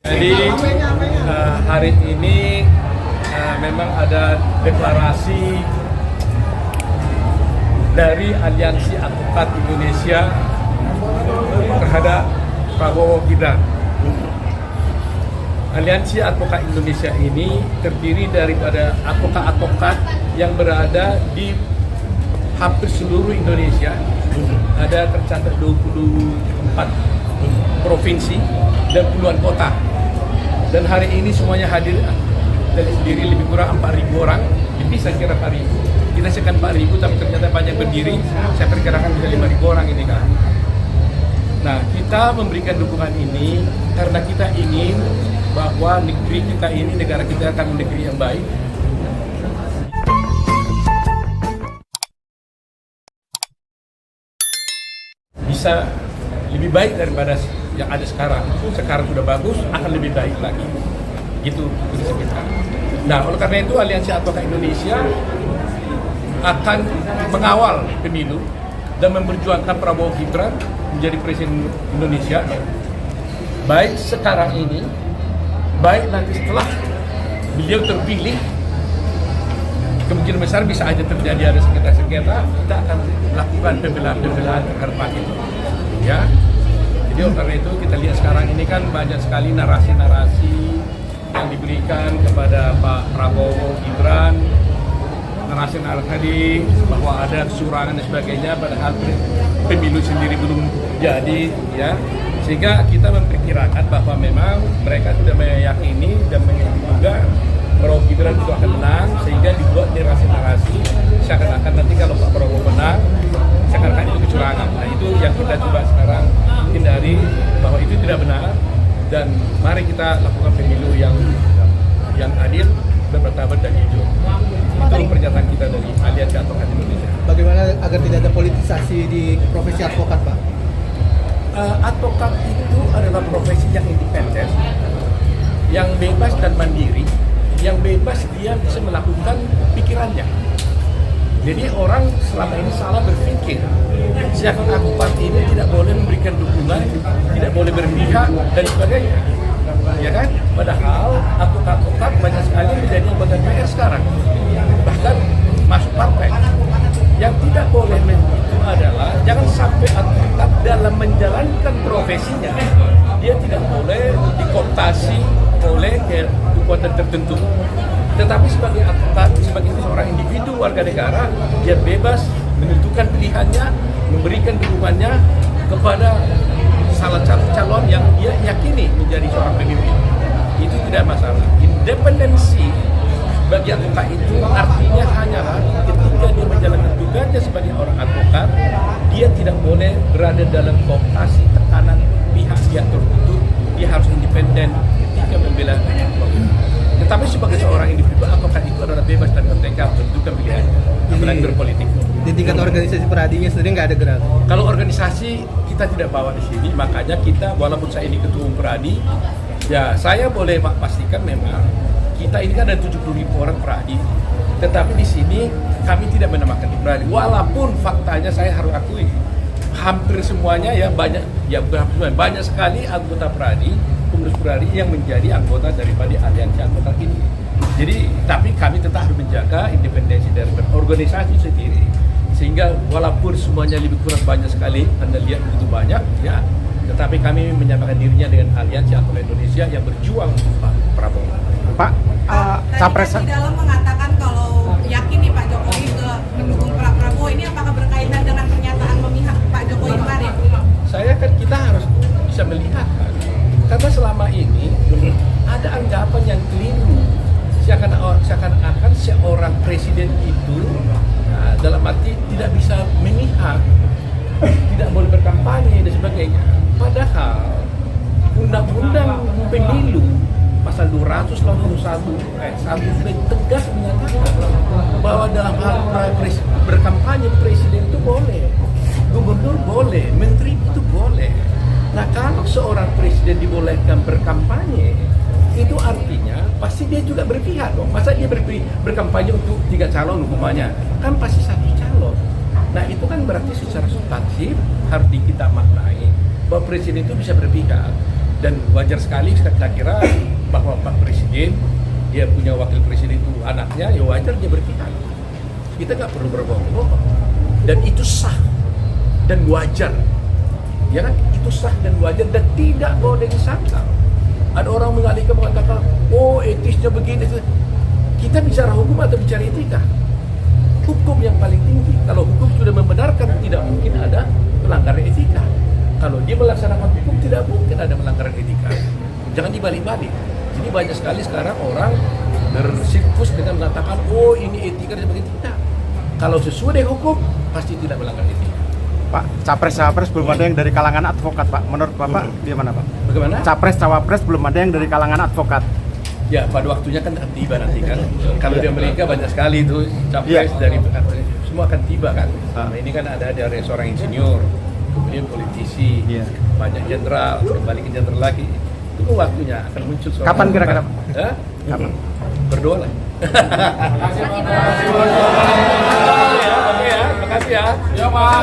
Jadi hari ini memang ada deklarasi dari Aliansi Advokat Indonesia terhadap Prabowo Gibran. Aliansi Advokat Indonesia ini terdiri daripada advokat-advokat yang berada di hampir seluruh Indonesia. Ada tercatat 24 provinsi dan puluhan kota. Dan hari ini semuanya hadir, terdiri lebih kurang 4.000 orang, lebih saya kira 4.000. Kita sekan 4.000 tapi ternyata banyak berdiri, saya perkirakan bisa 5.000 orang ini kan. Nah, kita memberikan dukungan ini karena kita ingin bahwa negeri kita ini, negara kita akan negeri yang baik. Bisa lebih baik daripada yang ada sekarang. Sekarang sudah bagus, akan lebih baik lagi. Gitu prinsip kita. Nah, oleh karena itu Aliansi Advokat Indonesia akan mengawal pemilu dan memperjuangkan Prabowo Gibran menjadi Presiden Indonesia. Baik sekarang ini, baik nanti setelah beliau terpilih, kemungkinan besar bisa aja terjadi ada sengketa-sengketa, kita akan lakukan pembelaan-pembelaan terhadap itu. Ya, jadi oleh karena itu kita lihat sekarang ini kan banyak sekali narasi-narasi yang diberikan kepada Pak Prabowo Gibran, narasi-narasi tadi bahwa ada kecurangan dan sebagainya, padahal pemilu sendiri belum jadi, ya, sehingga kita memperkirakan bahwa memang mereka sudah meyakini dan menduga Prabowo Gibran itu akan menang, sehingga dibuat narasi-narasi seakan-akan nanti kalau Pak Prabowo menang, seakan-akan itu kecurangan. Nah, itu yang kita coba sekarang hindari, bahwa itu tidak benar, dan mari kita lakukan pemilu yang adil, bermartabat dan jujur. Itu pernyataan kita dari Aliansi Advokat Indonesia. Bagaimana agar tidak ada politisasi di profesi advokat, Pak? Advokat itu adalah profesi yang independen, yang bebas dan mandiri, yang bebas dia bisa melakukan pikirannya. Jadi orang selama ini salah berpikir, siapa advokat ini tidak boleh memberikan dukungan, tidak boleh berpihak dan sebagainya, ya kan? Padahal advokat banyak sekali menjadi anggota DPR sekarang, bahkan masuk partai. Yang tidak boleh itu adalah jangan sampai advokat dalam menjalankan profesinya dia tidak boleh dikooptasi oleh kekuatan tertentu. Tetapi sebagai advokat, sebagai seorang individu warga negara, dia bebas menentukan pilihannya, memberikan dukungannya kepada salah satu calon yang dia yakini menjadi seorang pemimpin. Itu tidak masalah. Independensi bagi advokat itu artinya hanyalah ketika dia menjalankan tugasnya sebagai orang advokat, dia tidak boleh berada dalam kooptasi tekanan pihak tertentu. Dia harus independen ketika membela tetapi sebagai seorang individu, advokat itu adalah bebas dan merdeka menentukan pilihan apalagi berpolitik. Di tingkat organisasi peradinya sendiri nggak ada gerak? Kalau organisasi kita tidak bawa di sini, makanya kita walaupun saya ini ketua umum peradi, ya saya boleh pastikan memang kita ini kan ada 70.000 orang peradi, tetapi di sini kami tidak menamakan di peradi. Walaupun faktanya saya harus akui hampir semuanya ya banyak sekali anggota peradi, pengurus peradi yang menjadi anggota daripada Aliansi Advokat ini. Jadi, tapi kami tetap harus menjaga independensi dari organisasi sendiri, sehingga walaupun semuanya lebih kurang banyak sekali, Anda lihat begitu banyak, ya, tetapi kami menyamakan dirinya dengan Aliansi Advokat Indonesia yang berjuang untuk Pak Prabowo. Pak, capres di dalam mengatakan kalau yakin nih Pak Jokowi ke mendukung Pak Prabowo, ini apakah berkaitan dengan pernyataan memihak Pak Jokowi kemarin? Kita harus bisa melihat kan, karena selama ini ada anggapan yang keliru, seakan-akan seorang presiden itu dalam arti tidak bisa memihak, tidak boleh berkampanye dan sebagainya. Padahal undang-undang pemilu pasal 281 ayat 1 sudah tegas menyatakan bahwa dalam hal berkampanye presiden itu boleh, gubernur boleh, menteri itu boleh. Nah, kalau seorang presiden dibolehkan berkampanye, itu artinya pasti dia juga berpihak dong. Masa dia berkampanye untuk 3 calon umpamanya, kan pasti 1 calon. Nah, itu kan berarti secara substantif harus kita maknai bahwa presiden itu bisa berpihak. Dan wajar sekali saya kira bahwa Pak Presiden, dia punya wakil presiden itu anaknya, ya wajar dia berpihak. Kita nggak perlu berbohong-bohong. Dan itu sah dan wajar. Ya kan? Itu sah dan wajar dan tidak boleh disangkal. Ada orang mengalihkan mengatakan, oh etisnya begini. Kita bicara hukum atau bicara etika? Hukum yang paling tinggi. Kalau hukum sudah membenarkan, tidak mungkin ada pelanggaran etika. Kalau dia melaksanakan hukum, tidak mungkin ada pelanggaran etika. Jangan dibalik-balik. Jadi banyak sekali sekarang orang bersirkus dengan mengatakan, oh ini etika dan sebagainya. Tidak. Kalau sesuai dengan hukum, pasti tidak melanggar etika. Pak, capres-cawapres belum ada yang dari kalangan advokat, Pak. Menurut Bapak, gimana, Pak? Bagaimana? Capres-cawapres belum ada yang dari kalangan advokat. Ya, pada waktunya kan akan tiba nanti kan. Kalau di Amerika banyak sekali itu capres dari semua akan tiba kan. Nah, ini kan ada dari seorang insinyur, kemudian politisi, banyak jenderal, kembali ke jenderal lagi. Tunggu waktunya akan muncul seorang. Kapan kira-kira? Kapan? Berdoa lah. Oke ya, makasih ya. Ya Pak.